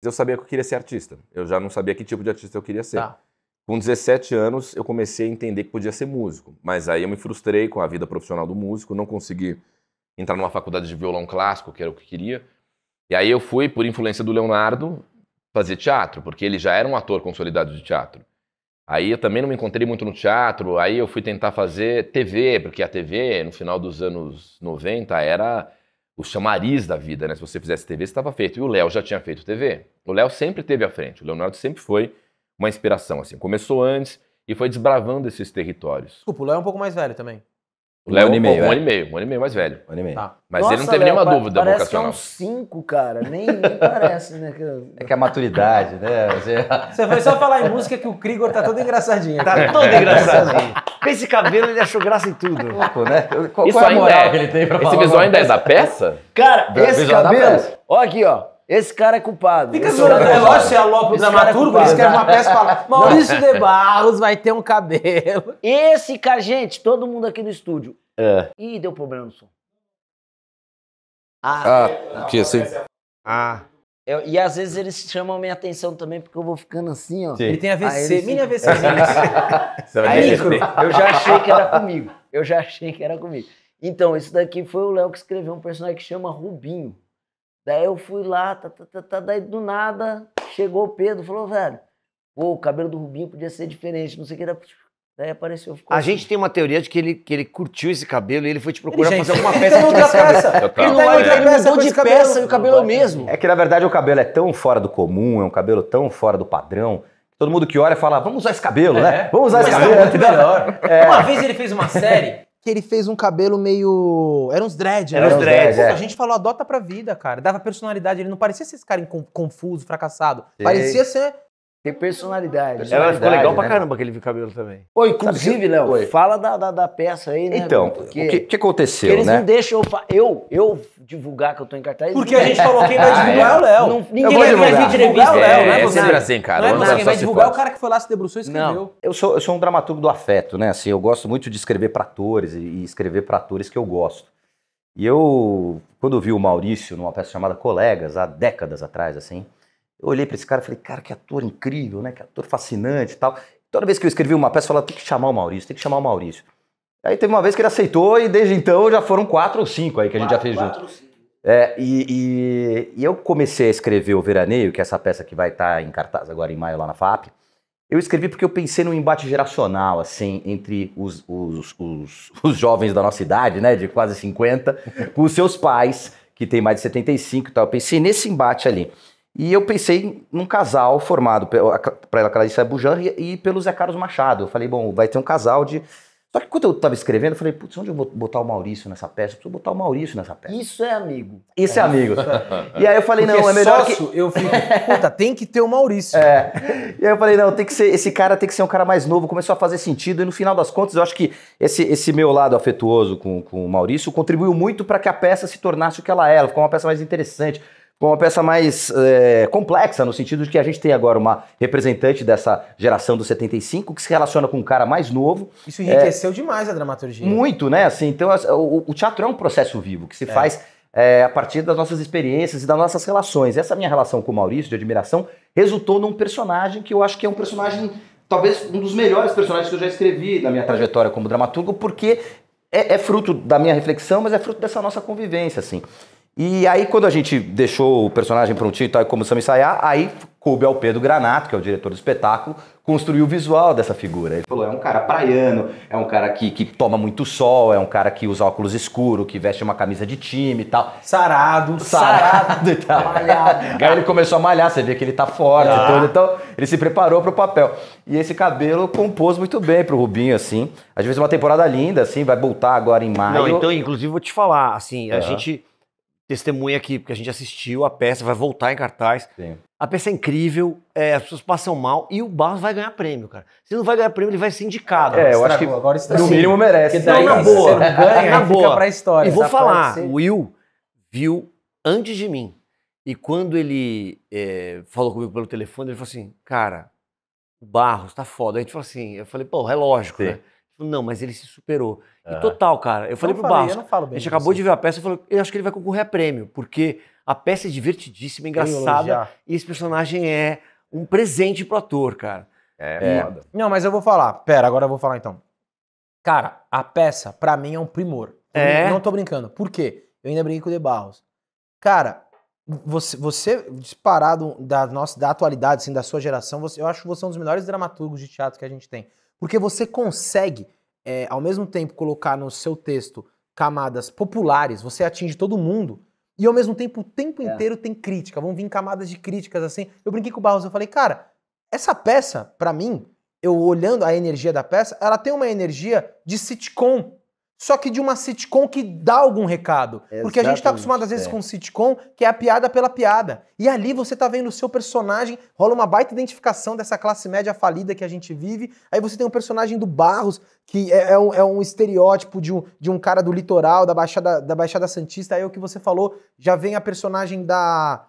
eu sabia que eu queria ser artista. Eu já não sabia que tipo de artista eu queria ser. Tá. Com 17 anos, eu comecei a entender que podia ser músico. Mas aí eu me frustrei com a vida profissional do músico, não consegui entrar numa faculdade de violão clássico, que era o que eu queria. E aí eu fui, por influência do Leonardo, fazer teatro, porque ele já era um ator consolidado de teatro. Aí eu também não me encontrei muito no teatro, aí eu fui tentar fazer TV, porque a TV, no final dos anos 90, era o chamariz da vida, né? Se você fizesse TV, você estava feito. E o Léo já tinha feito TV. O Léo sempre esteve à frente, o Leonardo sempre foi uma inspiração, assim. Começou antes e foi desbravando esses territórios. Desculpa, o Léo é um pouco mais velho também. O Léo Um ano e meio, um ano e meio mais velho. Um ano e meio. Tá. Mas Nossa, ele não teve Léo, nenhuma dúvida parece vocacional. que é uns 5, cara. Nem parece, né? É que a maturidade, né? Você foi só falar em música que o Krigor tá todo engraçadinho. Tá aqui. todo engraçadinho. Com esse cabelo, ele achou graça em tudo. Pô, né? Qual Isso é a ainda moral é. que ele tem pra Esse falar? visual ainda é da peça? Cara, esse Visual da cabelo... peça. Ó aqui, ó. Esse cara é culpado. Fica Esse zoando o cara é relógio, culpado. você aloca o Esse cara é dramaturgo, ele culpado. escreve uma peça e fala Maurício de Barros vai ter um cabelo. Esse cara, gente, todo mundo aqui no estúdio. É. Ih, deu problema no som. Que assim? E às vezes eles chamam a minha atenção também, porque eu vou ficando assim, ó. Sim. Ele tem Aí AVC, ele mini fica- AVCzinho. Você vai Aí, ver. eu já achei que era comigo. Eu já achei que era comigo. Então, isso daqui foi o Léo que escreveu um personagem que chama Rubinho. Daí eu fui lá, daí do nada, chegou o Pedro, falou, velho, pô, o cabelo do Rubinho podia ser diferente, não sei o que era. Daí apareceu, ficou A assim. gente tem uma teoria de que ele curtiu esse cabelo e ele foi te procurar Ele, fazer gente, alguma ele peça tem que outra tivesse cabelo. peça. Total. Ele tá em outra Ele peça mudou com de esse cabelo. peça e o cabelo é o mesmo. É que na verdade o cabelo é tão fora do comum, é um cabelo tão fora do padrão, que todo mundo que olha fala, vamos usar esse cabelo, né? Vamos usar esse Mas cabelo. tá muito melhor. Uma vez ele fez uma série que ele fez um cabelo meio... Era uns dread, né? Era uns dread, Pô, é. A gente falou, adota pra vida, cara. Dava personalidade. Ele não parecia ser esse cara confuso, fracassado. Sei. Parecia ser... Tem personalidade. Ela ficou legal pra né? caramba aquele cabelo também. Pô, inclusive, Léo, Oi. fala da peça aí, né? Então, Porque o que aconteceu, eles né? não deixam eu divulgar que eu tô em cartaz. Porque a gente falou, quem vai divulgar é o Léo. Não- Ninguém eu vou vai divulgar. divulgar o Léo, É, né? é Você? sempre assim, cara. Não é Vamos você, lá, quem só vai se divulgar é o pode. cara que foi lá, se debruçou e escreveu. Eu sou um dramaturgo do afeto, né? Assim, eu gosto muito de escrever para atores e escrever para atores que eu gosto. E eu, quando eu vi o Maurício numa peça chamada Colegas, há décadas atrás, assim, eu olhei para esse cara e falei, cara, que ator incrível, né? Que ator fascinante e tal. Toda vez que eu escrevi uma peça, eu falava, tem que chamar o Maurício, tem que chamar o Maurício. Aí teve uma vez que ele aceitou e desde então já foram 4 ou 5 aí que a gente já fez junto. E eu comecei a escrever O Veraneio, que é essa peça que vai estar em cartaz agora em maio lá na FAP. Eu escrevi porque eu pensei num embate geracional, assim, entre os jovens da nossa idade, né, de quase 50, com os seus pais, que tem mais de 75 e tal. Eu pensei nesse embate ali. E eu pensei num casal formado pela Clarice Bujan e pelo Zé Carlos Machado. Eu falei, bom, vai ter um casal de... Só que quando eu tava escrevendo, eu falei, putz, onde eu vou botar o Maurício nessa peça? Eu preciso botar o Maurício nessa peça. Isso é amigo. Isso é amigo. E aí eu falei, Porque não, é melhor sócio, eu fico, puta, tem que ter o Maurício. E aí eu falei, não, tem que ser, esse cara tem que ser um cara mais novo, começou a fazer sentido, e no final das contas, eu acho que esse meu lado afetuoso com o Maurício contribuiu muito para que a peça se tornasse o que ela é. Ela ficou uma peça mais interessante, ficou uma peça mais complexa, no sentido de que a gente tem agora uma representante dessa geração do 75 que se relaciona com um cara mais novo. Isso enriqueceu demais a dramaturgia. Muito, né? Assim, então, o teatro é um processo vivo, que se faz a partir das nossas experiências e das nossas relações. Essa minha relação com o Maurício, de admiração, resultou num personagem que eu acho que é um personagem, talvez um dos melhores personagens que eu já escrevi na minha trajetória como dramaturgo, porque é fruto da minha reflexão, mas é fruto dessa nossa convivência, assim. E aí, quando a gente deixou o personagem prontinho e tal, e começamos a ensaiar, aí coube ao Pedro Granato, que é o diretor do espetáculo, construir o visual dessa figura. Ele falou, é um cara praiano, é um cara que toma muito sol, é um cara que usa óculos escuros, que veste uma camisa de time e tal. Sarado E tal. Malhado. Aí ele começou a malhar, você vê que ele tá forte e tudo, então ele se preparou pro papel. E esse cabelo compôs muito bem pro Rubinho, assim. A gente fez uma temporada linda, assim, vai voltar agora em maio. Não, então, inclusive, vou te falar, assim, a gente testemunha aqui, porque a gente assistiu a peça, vai voltar em cartaz. Sim. A peça é incrível, as pessoas passam mal e o Barros vai ganhar prêmio, cara. Se não vai ganhar prêmio, ele vai ser indicado. Eu acho que Agora estragou. no mínimo merece. Porque daí Não, na você boa. não ganha, Na aí boa. fica pra história. E vou Essa falar, pode ser. o Will viu antes de mim. E quando ele falou comigo pelo telefone, ele falou assim, cara, o Barros tá foda. Aí a gente falou assim, eu falei, pô, é lógico, Sim. né? Ele falou, não, mas ele se superou. E total, cara, eu falei pro Eu Barros, não falo bem a gente disso. acabou de ver a peça, eu falei, eu acho que ele vai concorrer a prêmio, porque A peça é divertidíssima, Eu ia engraçada, elogiar. e esse personagem é um presente pro ator, cara. É, foda. Não, mas eu vou falar. Pera, agora eu vou falar então. Cara, a peça, pra mim, é um primor. É? Não tô brincando. Por quê? Eu ainda brinquei com o De Barros. Cara, você disparado da atualidade, assim, da sua geração, eu acho que você é um dos melhores dramaturgos de teatro que a gente tem. Porque você consegue, ao mesmo tempo, colocar no seu texto camadas populares, você atinge todo mundo, e ao mesmo tempo, o tempo inteiro tem crítica. Vão vir camadas de críticas, assim. Eu brinquei com o Barros, eu falei, cara, essa peça, pra mim, eu olhando a energia da peça, ela tem uma energia de sitcom. Só que de uma sitcom que dá algum recado. Porque a gente tá acostumado às vezes com sitcom, que é a piada pela piada. E ali você tá vendo o seu personagem, rola uma baita identificação dessa classe média falida que a gente vive. Aí você tem um personagem do Barros, que é um estereótipo de um cara do litoral, da Baixada Santista. Aí o que você falou, já vem a personagem da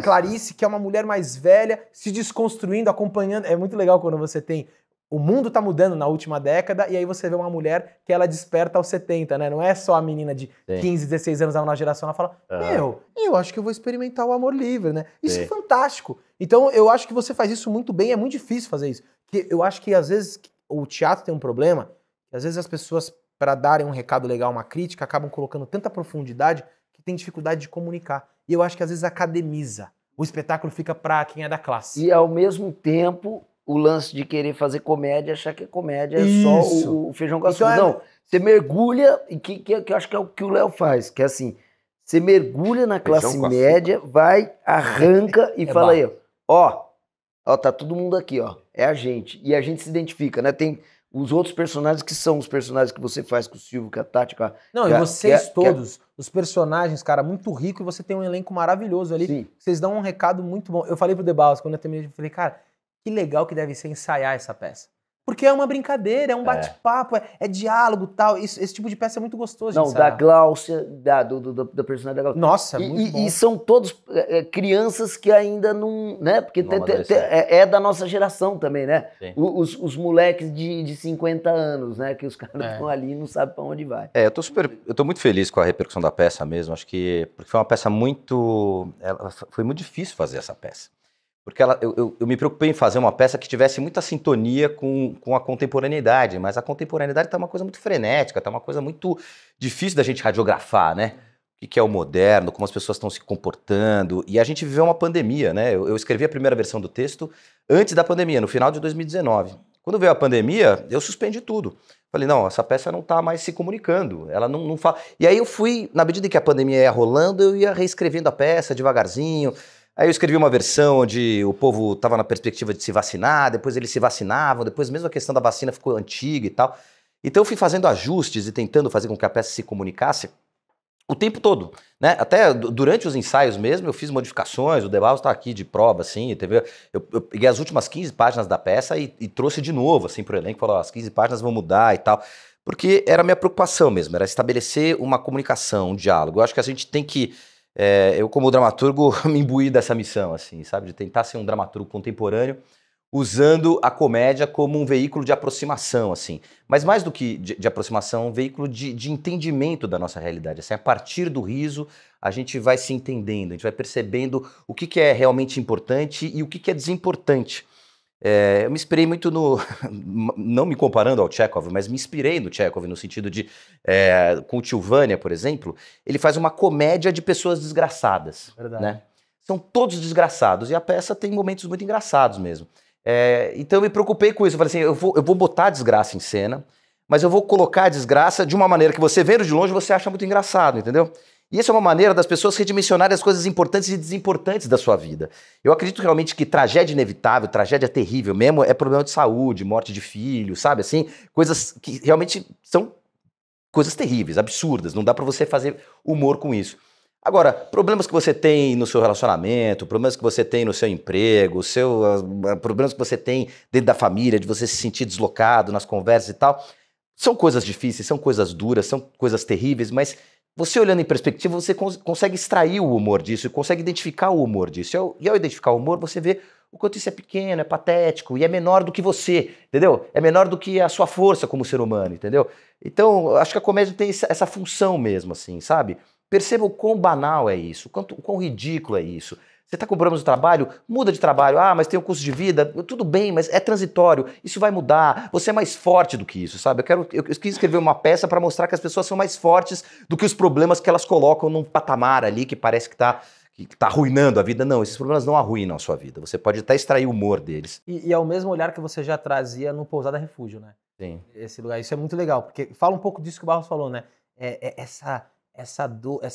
Clarice, que é uma mulher mais velha, se desconstruindo, acompanhando. É muito legal quando você tem... O mundo tá mudando na última década e aí você vê uma mulher que ela desperta aos 70, né? Não é só a menina de 15, 16 anos da nova geração, ela fala, eu acho que eu vou experimentar o amor livre, né? Isso é fantástico. Então eu acho que você faz isso muito bem, é muito difícil fazer isso. Porque eu acho que às vezes o teatro tem um problema, que às vezes as pessoas, para darem um recado legal, uma crítica, acabam colocando tanta profundidade que tem dificuldade de comunicar. E eu acho que às vezes academiza. O espetáculo fica pra quem é da classe. E ao mesmo tempo... O lance de querer fazer comédia, achar que a comédia é só o feijão com açúcar. Então Não, você mergulha, e que eu acho que é o que o Léo faz, que é assim, você mergulha na Feijão classe com média, vai, arranca e fala barro. aí, ó, tá todo mundo aqui, ó, é a gente. E a gente se identifica, né? Tem os outros personagens que são os personagens que você faz com o Silvio, com a Tati, com a... Não, e vocês todos, os personagens, cara, muito rico, e você tem um elenco maravilhoso ali. Sim. Vocês dão um recado muito bom. Eu falei pro De Barros, quando eu terminei, eu falei, cara, que legal que deve ser ensaiar essa peça. Porque é uma brincadeira, é um bate-papo, é diálogo e tal. Esse tipo de peça é muito gostoso de Não, ensaiar. da Gláucia, da personagem da Gláucia. Nossa, muito bom. E são todos crianças que ainda não, né? Porque é da nossa geração também, né? Os moleques de 50 anos, né? Que os caras ficam ali e não sabem pra onde vai. Eu tô muito feliz com a repercussão da peça mesmo, acho que porque foi uma peça foi muito difícil fazer essa peça. Porque eu me preocupei em fazer uma peça que tivesse muita sintonia com a contemporaneidade, mas a contemporaneidade tá uma coisa muito frenética, tá uma coisa muito difícil da gente radiografar, né? O que é o moderno, como as pessoas estão se comportando, e a gente viveu uma pandemia, né? Eu escrevi a primeira versão do texto antes da pandemia, no final de 2019. Quando veio a pandemia, eu suspendi tudo. Falei, não, essa peça não tá mais se comunicando, ela não fala... E aí eu fui, na medida que a pandemia ia rolando, eu ia reescrevendo a peça devagarzinho. Aí eu escrevi uma versão onde o povo estava na perspectiva de se vacinar, depois eles se vacinavam, depois mesmo a questão da vacina ficou antiga e tal. Então eu fui fazendo ajustes e tentando fazer com que a peça se comunicasse o tempo todo, né? Até durante os ensaios mesmo eu fiz modificações, o De Barros tá aqui de prova, assim, eu peguei as últimas 15 páginas da peça e trouxe de novo, assim, pro elenco, falou, as 15 páginas vão mudar e tal, porque era a minha preocupação mesmo, era estabelecer uma comunicação, um diálogo. Eu acho que a gente tem que... eu, como dramaturgo, me imbuí dessa missão, assim, sabe? De tentar ser um dramaturgo contemporâneo, usando a comédia como um veículo de aproximação, assim. Mas mais do que de aproximação, um veículo de entendimento da nossa realidade. Assim, a partir do riso, a gente vai se entendendo, a gente vai percebendo o que é realmente importante e o que é desimportante. Eu me inspirei muito não me comparando ao Tchekhov, mas me inspirei no Tchekhov no sentido de, com o Tio Vânia, por exemplo, ele faz uma comédia de pessoas desgraçadas. Verdade. Né? São todos desgraçados e a peça tem momentos muito engraçados mesmo. Então eu me preocupei com isso, eu falei assim, eu vou botar a desgraça em cena, mas eu vou colocar a desgraça de uma maneira que você vendo de longe você acha muito engraçado, entendeu? E isso é uma maneira das pessoas redimensionarem as coisas importantes e desimportantes da sua vida. Eu acredito realmente que tragédia inevitável, tragédia terrível mesmo, é problema de saúde, morte de filho, sabe? Assim, coisas que realmente são coisas terríveis, absurdas. Não dá pra você fazer humor com isso. Agora, problemas que você tem no seu relacionamento, problemas que você tem no seu emprego, problemas que você tem dentro da família, de você se sentir deslocado nas conversas e tal, são coisas difíceis, são coisas duras, são coisas terríveis, mas... Você olhando em perspectiva, você consegue extrair o humor disso, consegue identificar o humor disso. E ao identificar o humor, você vê o quanto isso é pequeno, é patético, e é menor do que você, entendeu? É menor do que a sua força como ser humano, entendeu? Então, acho que a comédia tem essa função mesmo, assim, sabe? perceba o quão banal é isso, o quão ridículo é isso. Você está com problemas de trabalho? Muda de trabalho. Ah, mas tem um custo de vida. Tudo bem, mas é transitório. Isso vai mudar. Você é mais forte do que isso, sabe? Eu quis escrever uma peça para mostrar que as pessoas são mais fortes do que os problemas que elas colocam num patamar ali que parece que tá arruinando a vida. Não, esses problemas não arruinam a sua vida. Você pode até extrair o humor deles. E é o mesmo olhar que você já trazia no Pousada Refúgio, né? Sim. Esse lugar. Isso é muito legal, porque fala um pouco disso que o Barros falou, né? Essa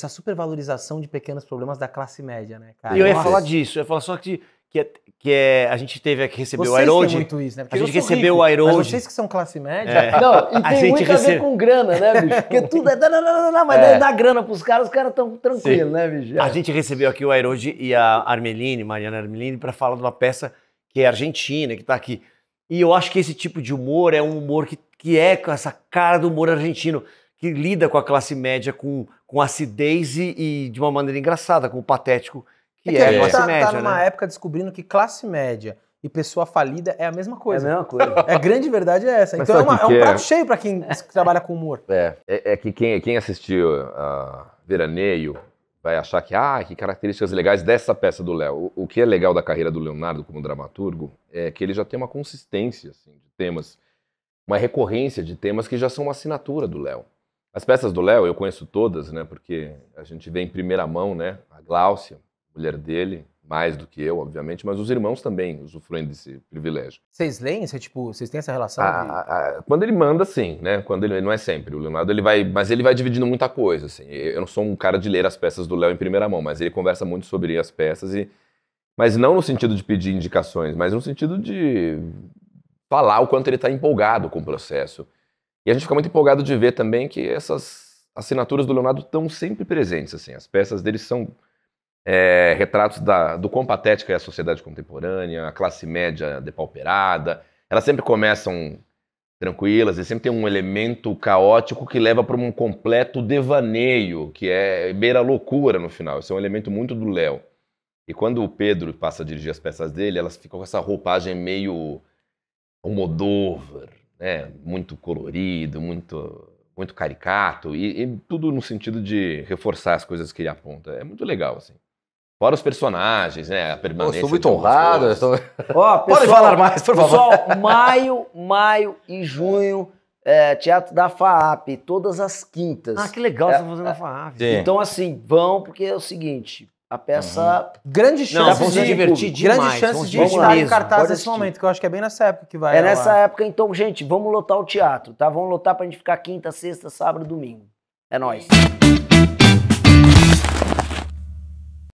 supervalorização de pequenos problemas da classe média, né, cara? E eu ia Nossa. falar disso, eu ia falar só que a gente teve aqui receber o Vocês têm Airode. muito isso, né? Porque A eu gente sou recebeu rico, o Airode. Mas vocês que são classe média... Não, e A tem gente muito a ver com grana, né, bicho? Porque tudo é... Não, mas daí dá grana pros caras, os caras estão tranquilos, né, bicho? A gente recebeu aqui o Airode e a Armeline, Mariana Armeline, para falar de uma peça que é argentina, que tá aqui. E eu acho que esse tipo de humor é um humor que é com essa cara do humor argentino, que lida com a classe média com acidez e de uma maneira engraçada, com o patético que é a a gente classe média, tá numa né? época descobrindo que classe média e pessoa falida é a mesma É a coisa. mesma coisa. A grande verdade é essa. Mas Então sabe o é que um é? prato cheio pra quem trabalha com humor. É que quem assistiu a Veraneio vai achar que características legais dessa peça do Léo. O que é legal da carreira do Leonardo como dramaturgo é que ele já tem uma consistência assim, de temas, uma recorrência de temas que já são uma assinatura do Léo. As peças do Léo eu conheço todas, né? Porque a gente vê em primeira mão, né? A Gláucia, mulher dele, mais do que eu, obviamente, mas os irmãos também usufruem desse privilégio. Vocês leem? Vocês têm essa relação? Quando ele manda, sim, né? Quando ele não é sempre. O Leonardo mas ele vai dividindo muita coisa, assim. Eu não sou um cara de ler as peças do Léo em primeira mão, mas ele conversa muito sobre as peças mas não no sentido de pedir indicações, mas no sentido de falar o quanto ele está empolgado com o processo. E a gente fica muito empolgado de ver também que essas assinaturas do Leonardo estão sempre presentes, assim. As peças dele são retratos do quão patética é a sociedade contemporânea, a classe média depauperada. Elas sempre começam tranquilas e sempre tem um elemento caótico que leva para um completo devaneio, que beira a loucura no final. Esse é um elemento muito do Léo. E quando o Pedro passa a dirigir as peças dele, elas ficam com essa roupagem meio Almodóvar, né? Muito colorido, muito caricato, e tudo no sentido de reforçar as coisas que ele aponta. É muito legal, assim. Fora os personagens, né? A permanência. Estou muito honrado. Ó, Pode falar mais, por favor. Pessoal, maio e junho, Teatro da FAAP, todas as quintas. Ah, que legal, você tá fazendo a FAAP. Sim. Então, assim, vão, porque é o seguinte, a peça... Grande chance Não, vamos se divertir demais. Grande chance vamos de divertir estar em mesmo. cartaz Pode nesse assistir. momento, que eu acho que é bem nessa época que vai. É nessa rolar. época, então, gente, vamos lotar o teatro, tá? Vamos lotar pra gente ficar quinta, sexta, sábado, domingo. É nóis.